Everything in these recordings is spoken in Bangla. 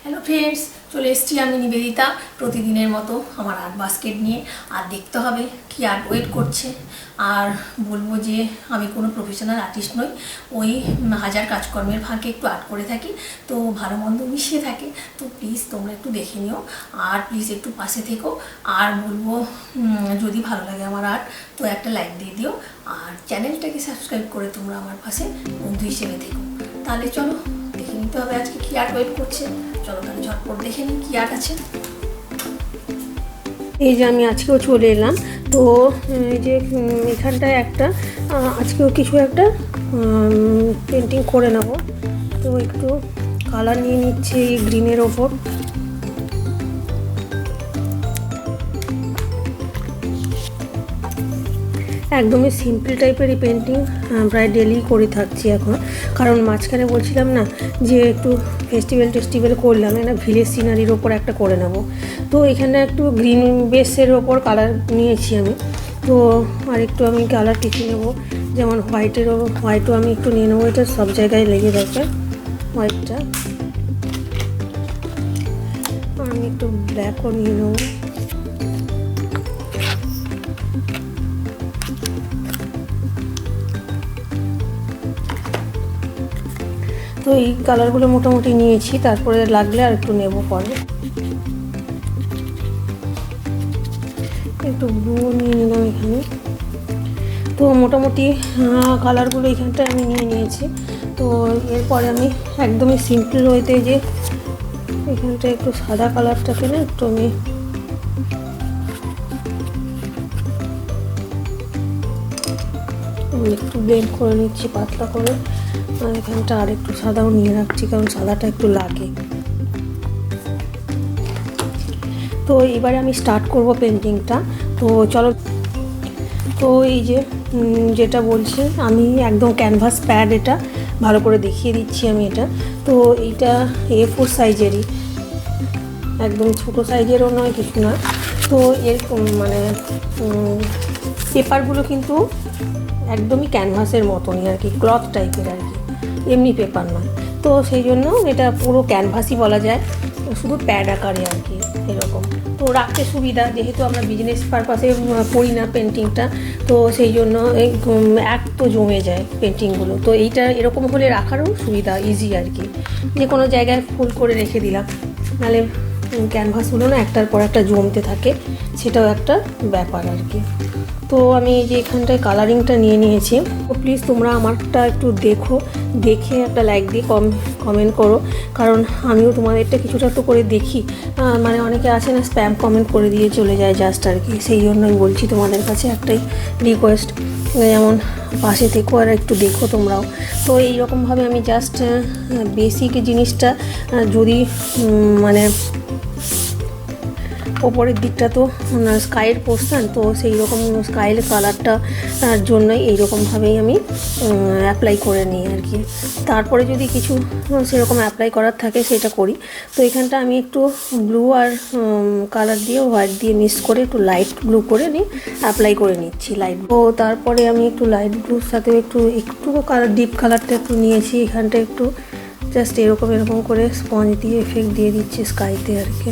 হ্যালো ফ্রেন্ডস, চলে এসেছি আমি নিবেদিতা প্রতিদিনের মতো আমার আর্ট বাস্কেট নিয়ে। আর দেখতে হবে কি আর্ট ওয়েট করছে। আর বলবো যে আমি কোনো প্রফেশনাল আর্টিস্ট নই, ওই হাজার কাজকর্মের ফাঁকে একটু আর্ট করে থাকি, তো ভালো মন্দ মিশিয়ে থাকে। তো প্লিজ তোমরা একটু দেখে নিও আর প্লিজ একটু পাশে থেকো। আর বলবো যদি ভালো লাগে আমার আর্ট তো একটা লাইক দিয়ে দিও, আর চ্যানেলটাকে সাবস্ক্রাইব করে তোমরা আমার পাশে বন্ধু হিসেবে থেকো। তাহলে চলো দেখে নিতে হবে আজকে কি আর্ট ওয়েট করছে। চলো তাহলে ঝটপট দেখে নিই কি আর্ট আছে। এই যে আমি আজকেও চলে এলাম, তো এই যে এখানটায় একটা আজকেও কিছু একটা পেন্টিং করে নেব। তো একটু কালার নিয়ে নিচ্ছি এই গ্রিনের ওপর। একদমই সিম্পল টাইপের এই পেন্টিং প্রায় ডেলি করে থাকছি এখন, কারণ মাঝখানে বলছিলাম না যে একটু ফেস্টিভ্যাল করলাম, না ভিলেজ সিনারির ওপর একটা করে নেব। তো এখানে একটু গ্রিন বেসের ওপর কালার নিয়েছি আমি। তো আর একটু আমি কালার টিপে নেবো, যেমন হোয়াইটও আমি একটু নিয়ে নেবো। এটা সব জায়গায় লেগে থাকে হোয়াইটটা। আমি একটু ব্ল্যাকও নিয়ে নেবো। তো এই কালারগুলো মোটামুটি নিয়েছি, তারপরে লাগলে আর একটু নেব পরে। একটু ব্লু নিয়ে নিলাম এখানে। তো মোটামুটি কালারগুলো এখানটায় আমি নিয়ে নিয়েছি। তো এরপরে আমি একদমই সিম্পল ওয়েতে যে এখানটায় একটু সাদা কালারটাকে না একটু আমি একটু ব্লেন্ড করে নিচ্ছি পাতলা করে। আর এখানটা আর একটু সাদাও নিয়ে রাখছি, কারণ সাদাটা একটু লাগে। তো এবারে আমি স্টার্ট করব পেন্টিংটা। তো চলো। তো এই যে যেটা বলছি আমি একদম ক্যানভাস প্যাড, এটা ভালো করে দেখিয়ে দিচ্ছি আমি এটা। তো এইটা A4 সাইজেরই, একদম ছোটো সাইজেরও নয় কিছু না। তো এর মানে পেপারগুলো কিন্তু একদমই ক্যানভাসের মতনই আর কি, ক্লথ টাইপের আর কি, এমনি পেপার নয়। তো সেই জন্য এটা পুরো ক্যানভাসই বলা যায়, শুধু প্যাড আকারে আর কি এরকম। তো রাখতে সুবিধা, যেহেতু আমরা বিজনেস পারপাসে করি না পেন্টিংটা, তো সেই জন্য এক তো জমে যায় পেন্টিংগুলো। তো এইটা এরকম হলে রাখারও সুবিধা, ইজি আর কি, যে কোনো জায়গায় ফুল করে রেখে দিলাম, নাহলে ক্যানভাসগুলো না একটার পর একটা জমতে থাকে, সেটাও একটা ব্যাপার আর কি। তো আমি এই যে এখানটায় কালারিংটা নিয়ে নিয়েছি। তো প্লিজ তোমরা আমারটা একটু দেখো, দেখে একটা লাইক দিয়ে কমেন্ট করো, কারণ আমিও তোমাদেরটা কিছুটা তো করে দেখি। মানে অনেকে আছে না স্প্যাম কমেন্ট করে দিয়ে চলে যায় জাস্ট আর কি, সেই জন্যই বলছি তোমাদের কাছে একটাই রিকোয়েস্ট, যেমন পাশে থেকো আর একটু দেখো তোমরাও। তো এইরকমভাবে আমি জাস্ট বেসিক জিনিসটা, যদি মানে ওপরের দিকটা তো স্কাইয়ের পোর্শন, তো সেই রকম স্কাইয়ের কালারটা জন্যই এইরকমভাবেই আমি অ্যাপ্লাই করে নিই আর কি। তারপরে যদি কিছু সেরকম অ্যাপ্লাই করার থাকে সেটা করি। তো এখানটা আমি একটু ব্লু আর কালার দিয়ে হোয়াইট দিয়ে মিক্স করে একটু লাইট ব্লু করে নিই, অ্যাপ্লাই করে নিচ্ছি লাইট। তো তারপরে আমি একটু লাইট ব্লুর সাথে একটু কালার ডিপ কালারটা একটু নিয়েছি এখানটা, একটু জাস্ট এরকম করে স্পঞ্জ দিয়ে এফেক্ট দিয়ে দিচ্ছি স্কাইতে আর কি।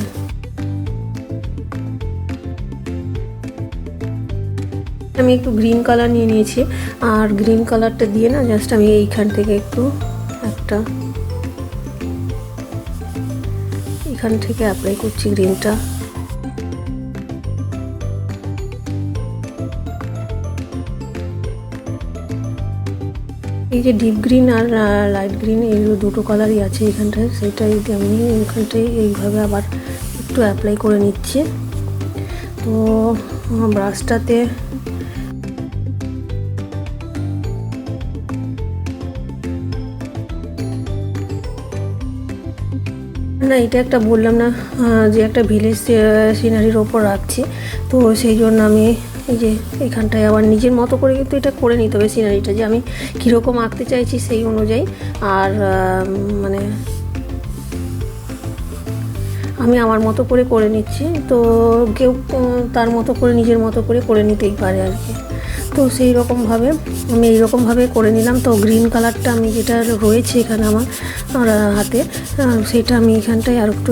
আমি একটু গ্রিন কালার নিয়ে নিয়েছি, আর গ্রিন কালারটা দিয়ে না জাস্ট আমি এইখান থেকে একটু এখান থেকে অ্যাপ্লাই করছি গ্রিনটা। এই যে ডিপ গ্রিন আর লাইট গ্রিন, এই দুটো কালারই আছে এখানটায়, সেটাই আমি এখানটায় এইভাবে আবার একটু অ্যাপ্লাই করে নিচ্ছি। তো ব্রাশটাতে না, এটা একটা বললাম না যে একটা ভিলেজ সিনারির ওপর রাখছি, তো সেই জন্য আমি এই যে এখানটায় আবার নিজের মতো করে কিন্তু এটা করে নিতে হবে সিনারিটা, যে আমি কীরকম আঁকতে চাইছি সেই অনুযায়ী। আর মানে আমি আমার মতো করে নিচ্ছি, তো কেউ তার মতো করে নিজের মতো করে নিতেই পারে আর কি। তো সেই রকমভাবে আমি এইরকমভাবে করে নিলাম। তো গ্রিন কালারটা আমি যেটা রয়েছে এখানে আমার হাতে, সেটা আমি এখানটায় আর একটু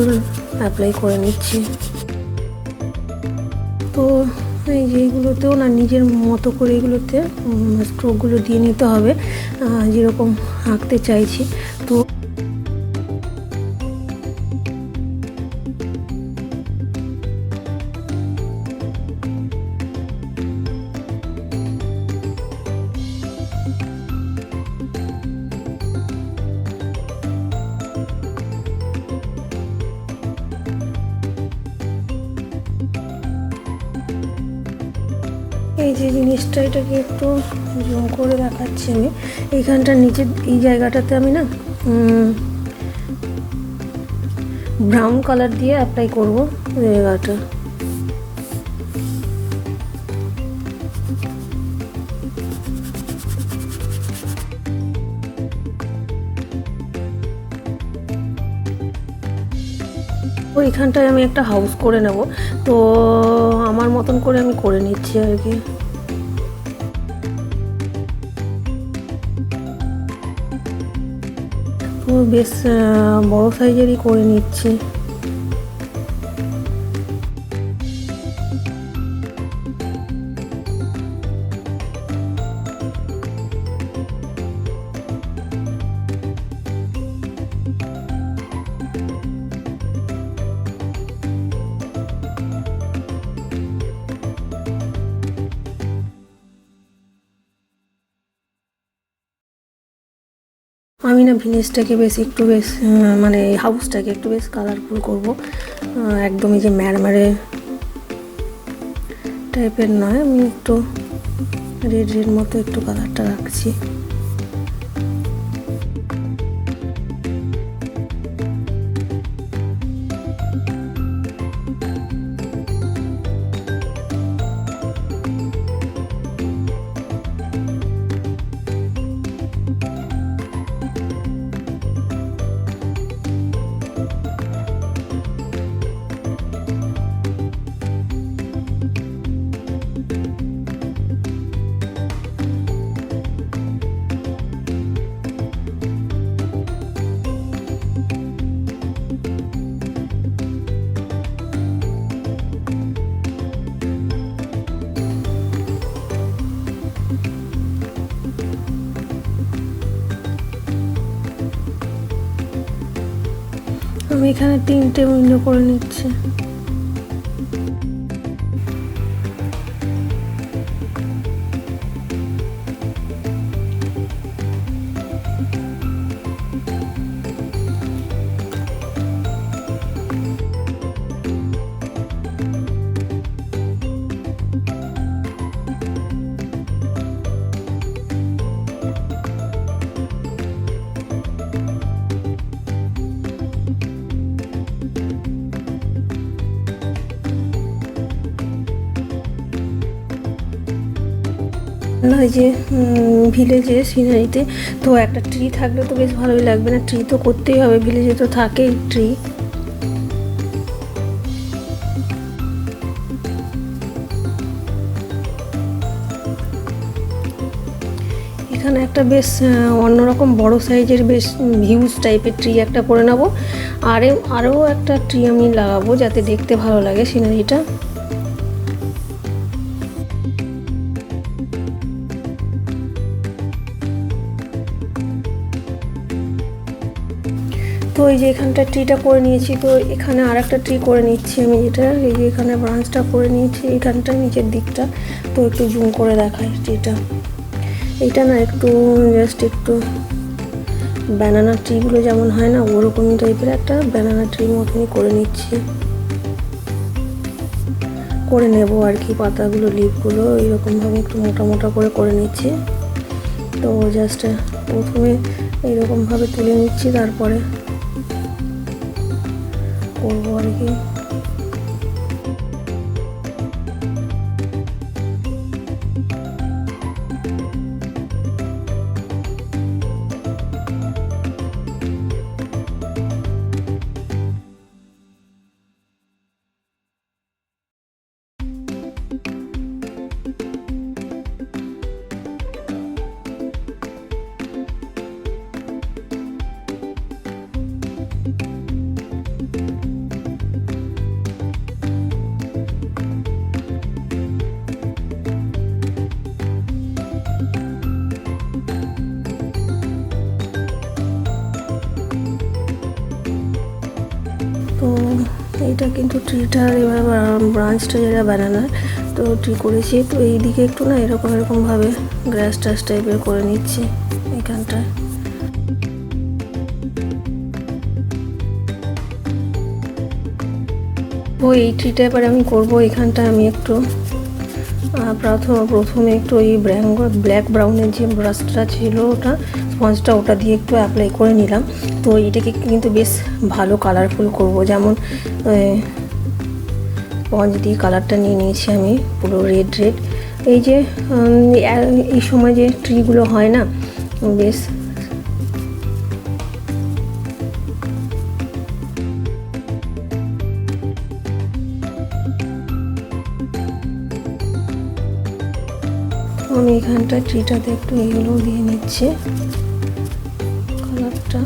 অ্যাপ্লাই করে নিচ্ছি। তো এই যে এইগুলোতেও না নিজের মতো করে এগুলোতে স্ট্রোকগুলো দিয়ে নিতে হবে যেরকম আঁকতে চাইছি। তো এই যে জিনিসটা, এটাকে একটু জুম করে দেখাচ্ছি আমি। এইখানটার নিচে এই জায়গাটাতে আমি না ব্রাউন কালার দিয়ে অ্যাপ্লাই করব জায়গাটা। তো এখানটায় আমি একটা হাউস করে নেব, তো আমার মতন করে আমি করে নিচ্ছি আর কি। তো বেশ বড় সাইজেরই করে নিচ্ছি। আমি না ভিলেজটাকে বেশ মানে হাউসটাকে একটু বেশ কালারফুল করব, একদমই যে ম্যাড়ম্যাড়ে টাইপের নয়, আমি একটু রেড মতো একটু কালারটা রাখছি। আমি এখানে 3টে উইন্ডো করে নিচ্ছি। না, এই যে ভিলেজে সিনারিতে তো একটা ট্রি থাকলে তো বেশ ভালোই লাগবে না? ট্রি তো করতেই হবে, ভিলেজে তো থাকেই ট্রি। এখানে একটা বেশ অন্যরকম বড় সাইজের বেশ হিউজ টাইপের ট্রি একটা করে নেবো, আরও একটা ট্রি আমি লাগাবো যাতে দেখতে ভালো লাগে সিনারিটা। তো এই যে এখানটা ট্রিটা করে নিয়েছি, তো এখানে আর একটা ট্রি করে নিচ্ছি আমি, যেটা এই যে এখানে ব্রাঞ্চটা করে নিয়েছি এইখানটা নিচের দিকটা। তো একটু জুম করে দেখাই ট্রিটা। এইটা না একটু জাস্ট একটু ব্যানানা ট্রিগুলো যেমন হয় না, ওরকমই টাইপের একটা ব্যানানা ট্রি মতনই করে নিচ্ছি, করে নেব আর কি। পাতাগুলো লিফগুলো এইরকমভাবে একটু মোটা মোটা করে নিচ্ছি। তো জাস্ট প্রথমে এইরকমভাবে তুলে নিচ্ছি, তারপরে করবো আর কি। এটা কিন্তু ট্রিটার এবার ব্রাঞ্চটা যেটা বানানোর, তো ট্রি করেছি। তো এই দিকে একটু না এরকমভাবে গ্রাস টাস টাইপের করে নিচ্ছি এখানটায়। ও এই ট্রিটা এবার আমি করবো। এখানটা আমি একটু প্রথমে একটু ওই ব্ল্যাক ব্রাউনের যে ব্রাশটা ছিল স্পঞ্জটা ওটা দিয়ে একটু অ্যাপ্লাই করে নিলাম। তো এটাকে কিন্তু বেশ ভালো কালারফুল করব, যেমন স্পঞ্জ দিয়ে কালারটা নিয়ে নিয়েছি আমি পুরো রেড। এই যে এই সময় যে ট্রিগুলো হয় না, বেশ আমি এখানটায় ট্রিটাতে একটু এগুলো দিয়ে নিচ্ছি কালারটা।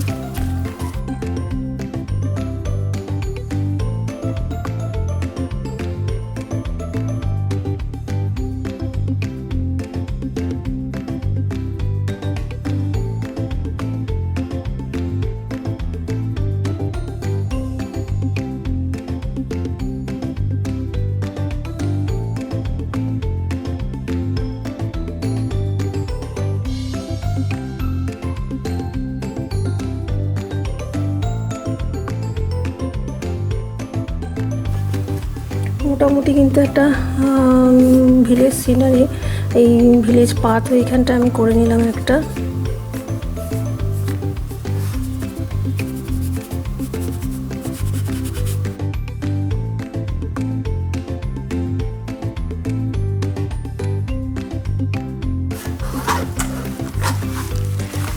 মোটামুটি কিন্তু একটা ভিলেজ সিনারি, এই ভিলেজ পাথ ওইখানটা আমি করে নিলাম একটা।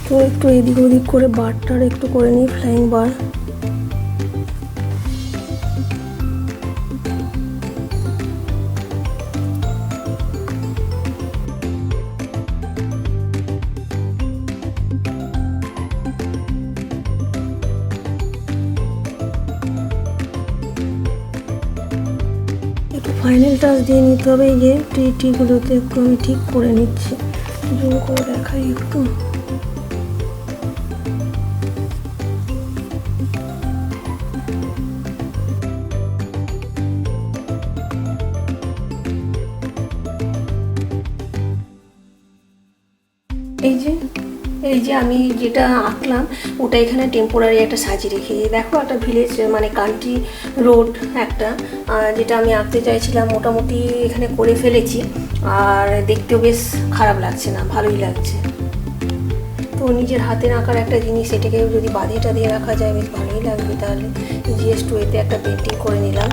তো একটু এদিক ওদিক করে বারটার একটু করে নিই, ফ্লাইং বার। একটু ফাইনাল টাচ দিয়ে নিতে হবে। এই যে টিগুলোতে একটু আমি ঠিক করে নিচ্ছি, জুম করে দেখাই একটু। এই যে আমি যেটা আঁকলাম ওটা এখানে টেম্পোরারি একটা সাজিয়ে রেখে, দেখো একটা ভিলেজ মানে কান্ট্রি রোড একটা, যেটা আমি আঁকতে চাইছিলাম মোটামুটি এখানে করে ফেলেছি। আর দেখতেও বেশ খারাপ লাগছে না, ভালোই লাগছে। তো নিজের হাতের আঁকার একটা জিনিস, এটাকে যদি বাঁধিটা দিয়ে রাখা যায় বেশ ভালোই লাগবে। তাহলে জিএস2 এতে একটা পেন্টিং করে নিলাম।